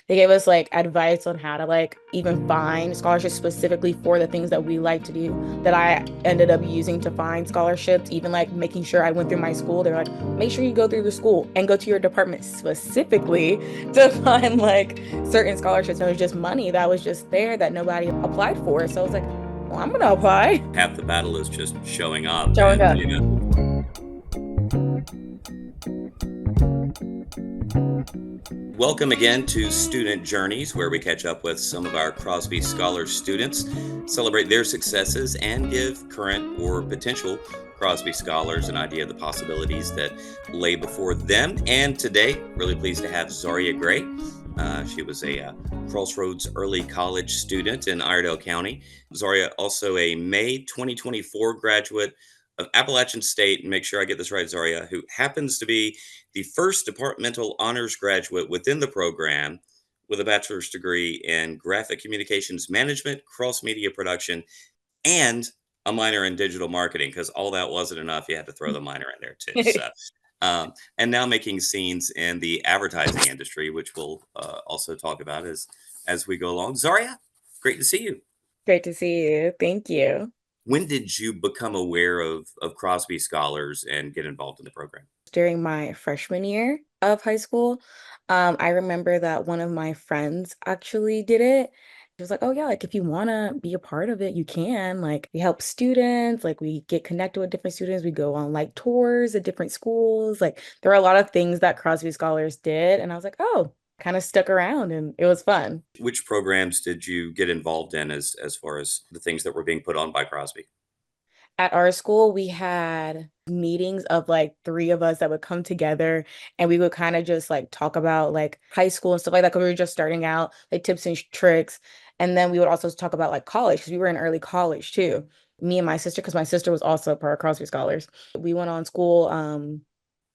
They gave us like advice on how to like even find scholarships specifically for the things that we like to do that I ended up using to find scholarships, even like making sure I went through my school. They're like, make sure you go through the school and go to your department specifically to find like certain scholarships. And it was just money that was just there that nobody applied for. So I was like, well, I'm gonna apply. Half the battle is just showing up Showing and up. welcome again to Student Journeys, where we catch up with some of our Crosby Scholars students, celebrate their successes, and give current or potential Crosby Scholars an idea of the possibilities that lay before them. And today, really pleased to have Zaria Gray. She was a Crossroads early college student in Iredell County. Zaria, also a May 2024 graduate of Appalachian State, and make sure I get this right, Zaria, who happens to be the first departmental honors graduate within the program with a bachelor's degree in graphic communications management, cross media production, and a minor in digital marketing, because all that wasn't enough. You had to throw the minor in there too. And now making scenes in the advertising industry, which we'll also talk about as we go along. Zaria, great to see you. Great to see you. Thank you. When did you become aware of Crosby Scholars and get involved in the program? During my freshman year of high school, I remember that one of my friends actually did it. She was like, "Oh yeah, like if you want to be a part of it, you can. Like we help students, like we get connected with different students, we go on like tours at different schools. Like there are a lot of things that Crosby Scholars did." And I was like, "Oh," kind of stuck around and it was fun. Which programs did you get involved in as far as the things that were being put on by Crosby? At our school, we had meetings of like three of us that would come together and we would kind of just like talk about like high school and stuff like that because we were just starting out, like tips and tricks. And then we would also talk about like college because we were in early college too. Me and my sister, because my sister was also a part of Crosby Scholars. We went on school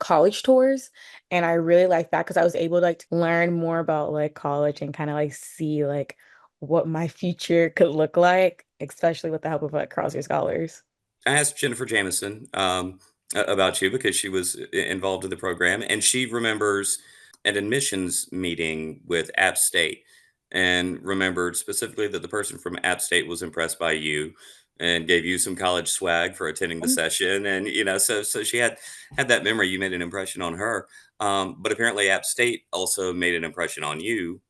college tours and I really liked that because I was able to like learn more about like college and kind of like see like what my future could look like, especially with the help of like Crosby Scholars. I asked Jennifer Jameson about you because she was involved in the program, and she remembers an admissions meeting with App State, and remembered specifically that the person from App State was impressed by you and gave you some college swag for attending the session, and so she had that memory. You made an impression on her, but apparently App State also made an impression on you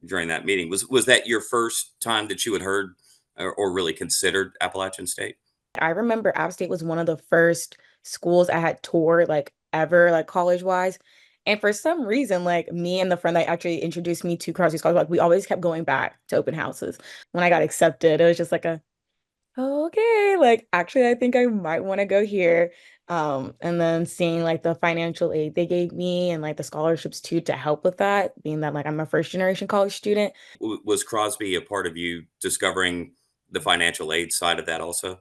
during that meeting. Was that your first time that you had heard or really considered Appalachian State? I remember App State was one of the first schools I had toured like ever, like college wise. And for some reason, like me and the friend that actually introduced me to Crosby Scholars, like we always kept going back to open houses. When I got accepted, it was just like a, "Oh, okay, like actually I think I might want to go here." And then seeing like the financial aid they gave me and like the scholarships too to help with that, being that like I'm a first generation college student. Was Crosby a part of you discovering the financial aid side of that also?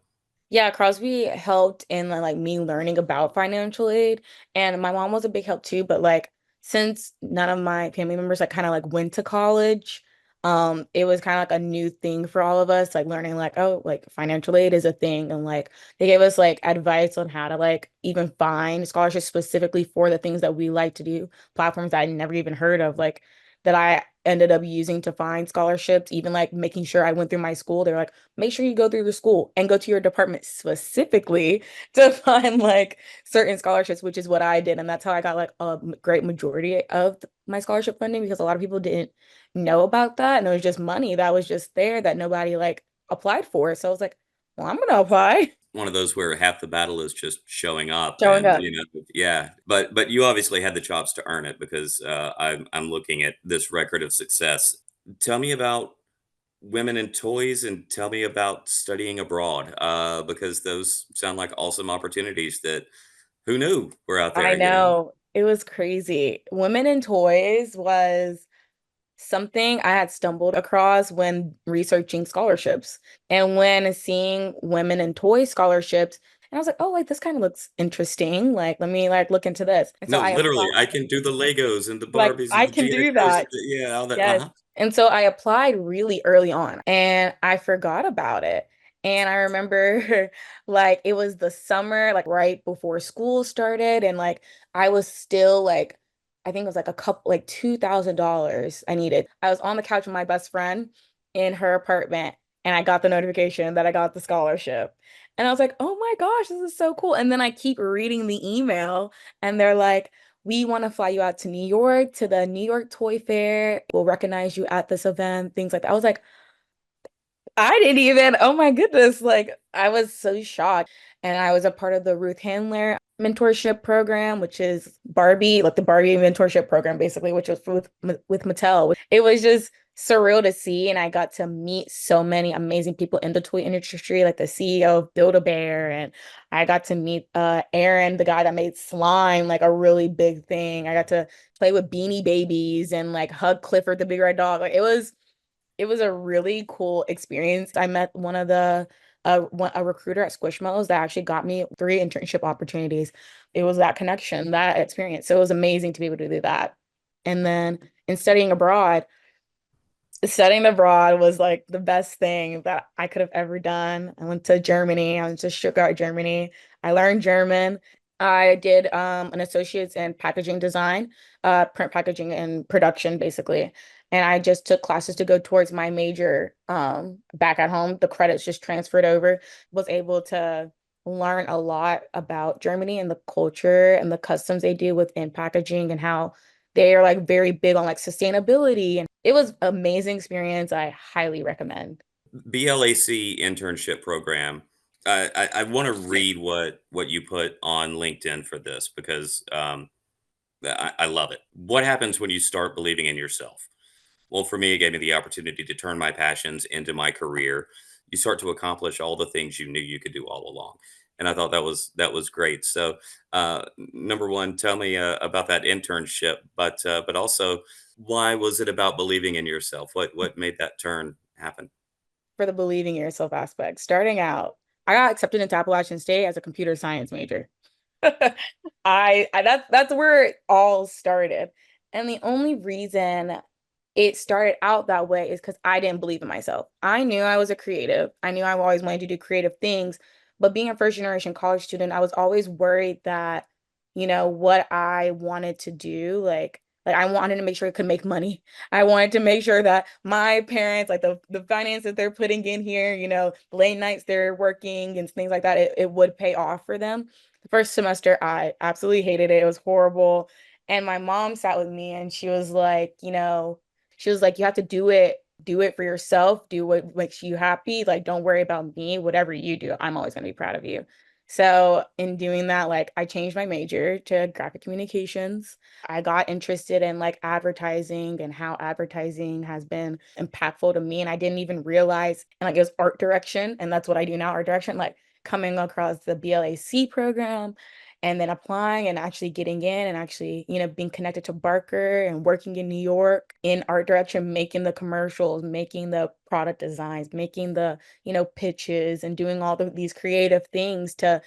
Yeah, Crosby helped in like me learning about financial aid, and my mom was a big help too. But like, since none of my family members like kind of like went to college, it was kind of like a new thing for all of us, like learning like, oh, like financial aid is a thing, and like they gave us like advice on how to like even find scholarships specifically for the things that we like to do, platforms that I never even heard of, like that I ended up using to find scholarships, even like making sure I went through my school. They're like, make sure you go through the school and go to your department specifically to find like certain scholarships, which is what I did. And that's how I got like a great majority of my scholarship funding because a lot of people didn't know about that. And it was just money that was just there that nobody like applied for. So I was like, well, I'm gonna apply. One of those where half the battle is just showing up Showing and, up. yeah, but you obviously had the chops to earn it because, I'm looking at this record of success. Tell me about women and toys and tell me about studying abroad, because those sound like awesome opportunities that who knew were out I there, you know? know. It was crazy. Women in Toys was something I had stumbled across when researching scholarships and when seeing women in toy scholarships. And I was like, oh, like this kind of looks interesting. Like, let me like look into this. And so No, I literally, applied, I can do the Legos and the like, Barbies and I the can G.I. do Joes, that. yeah, all that, Yes. uh-huh. And so I applied really early on and I forgot about it. And I remember like it was the summer, like right before school started, and like I was still like I think it was like a couple, like $2,000 I needed. I was on the couch with my best friend in her apartment, and I got the notification that I got the scholarship. And I was like, oh my gosh, this is so cool. And then I keep reading the email, and they're like, we want to fly you out to New York to the New York Toy Fair. We'll recognize you at this event, things like that. I was like, I didn't even, oh my goodness, like I was so shocked. And I was a part of the Ruth Handler mentorship program, which is Barbie, like the Barbie mentorship program, basically, which was with Mattel. It was just surreal to see. And I got to meet so many amazing people in the toy industry, like the CEO of Build-A-Bear. And I got to meet Aaron, the guy that made slime, like a really big thing. I got to play with Beanie Babies and like hug Clifford, the big red dog. Like it was a really cool experience. I met one of the a recruiter at Squishmallows that actually got me 3 internship opportunities. It was that connection, that experience. So it was amazing to be able to do that. And then in studying abroad was like the best thing that I could have ever done. I went to Germany. I went to Stuttgart, Germany. I learned German. I did an associate's in packaging design, print packaging and production, basically. And I just took classes to go towards my major back at home. The credits just transferred over. Was able to learn a lot about Germany and the culture and the customs they do within packaging and how they are like very big on like sustainability. And it was amazing experience. I highly recommend. BLAC internship program. I want to read what you put on LinkedIn for this because I love it. What happens when you start believing in yourself? Well, for me, it gave me the opportunity to turn my passions into my career. You start to accomplish all the things you knew you could do all along, and I thought that was great. So, number one, tell me about that internship, but also why was it about believing in yourself? What made that turn happen? For the believing in yourself aspect. Starting out, I got accepted into Appalachian State as a computer science major. I that's where it all started. And the only reason it started out that way is because I didn't believe in myself. I knew I was a creative. I knew I always wanted to do creative things. But being a first generation college student, I was always worried that, what I wanted to do, like I wanted to make sure I could make money. I wanted to make sure that my parents, like the finances they're putting in here, late nights they're working and things like that, it would pay off for them. The first semester, I absolutely hated it. It was horrible. And my mom sat with me and she was like, you have to do it for yourself, do what makes you happy. Like, don't worry about me. Whatever you do, I'm always gonna be proud of you. So in doing that, like I changed my major to graphic communications. I got interested in like advertising and how advertising has been impactful to me. And I didn't even realize, and like it was art direction, and that's what I do now, art direction, like coming across the BLAC program and then applying and actually getting in and actually, being connected to Barker and working in New York in art direction, making the commercials, making the product designs, making the, pitches and doing these creative things to,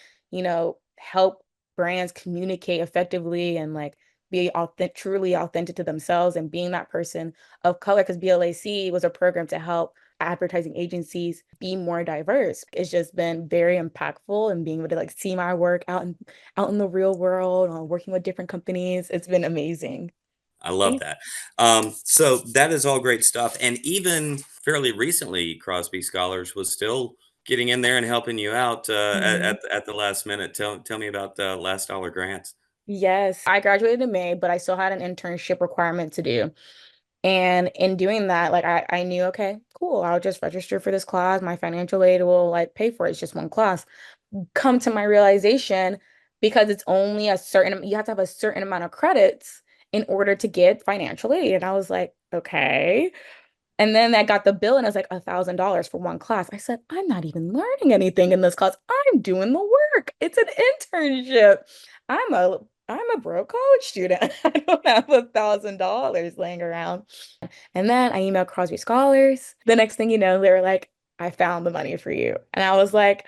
help brands communicate effectively and like be truly authentic to themselves and being that person of color because BLAC was a program to help advertising agencies be more diverse. It's just been very impactful and being able to like see my work out in the real world, working with different companies. It's been amazing. I love Thank that. So that is all great stuff. And even fairly recently, Crosby Scholars was still getting in there and helping you out you. at the last minute. Tell me about last dollar grants. Yes, I graduated in May, but I still had an internship requirement to do. And in doing that, like I knew, okay, cool, I'll just register for this class. My financial aid will like pay for it. It's just one class. Come to my realization, because it's only you have to have a certain amount of credits in order to get financial aid. And I was like, okay. And then I got the bill and it was like $1,000 for one class. I said, I'm not even learning anything in this class. I'm doing the work. It's an internship. I'm a I'm a broke college student. I don't have $1,000 laying around. And then I emailed Crosby Scholars. The next thing you know, they were like, I found the money for you. And I was like,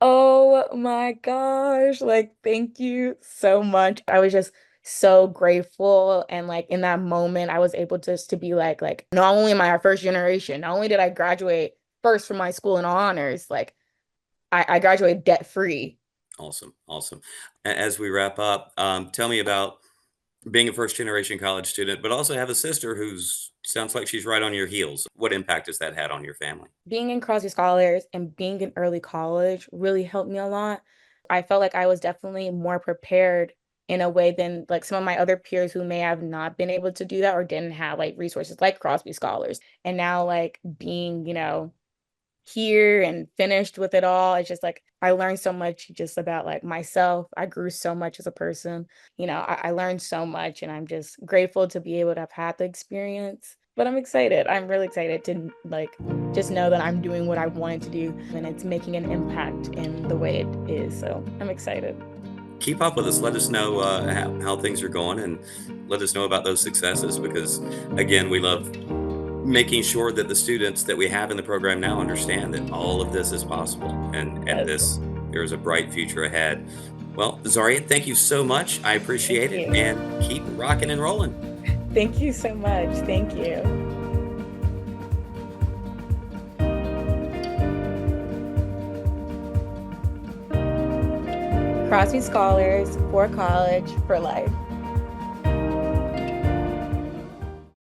oh my gosh, like thank you so much. I was just so grateful and like in that moment I was able just to be like not only am I a first generation, not only did I graduate first from my school in honors, like I graduated debt free. Awesome, awesome. As we wrap up, tell me about being a first generation college student, but also have a sister who's sounds like she's right on your heels. What impact has that had on your family? Being in Crosby Scholars and being in early college really helped me a lot. I felt like I was definitely more prepared in a way than like some of my other peers who may have not been able to do that or didn't have like resources like Crosby Scholars. And now like being, here and finished with it all, it's just like I learned so much just about like myself. I grew so much as a person. I learned so much and I'm just grateful to be able to have had the experience. But I'm excited. I'm really excited to like just know that I'm doing what I wanted to do and it's making an impact in the way it is. So I'm excited. Keep up with us. Let us know how things are going, and let us know about those successes because, again, we love making sure that the students that we have in the program now understand that all of this is possible and Yes. this there is a bright future ahead. Well, Zaria, thank you so much. I Thank appreciate it you. and keep rocking and rolling. Thank you so much. Thank you. Crosby Scholars for college for life.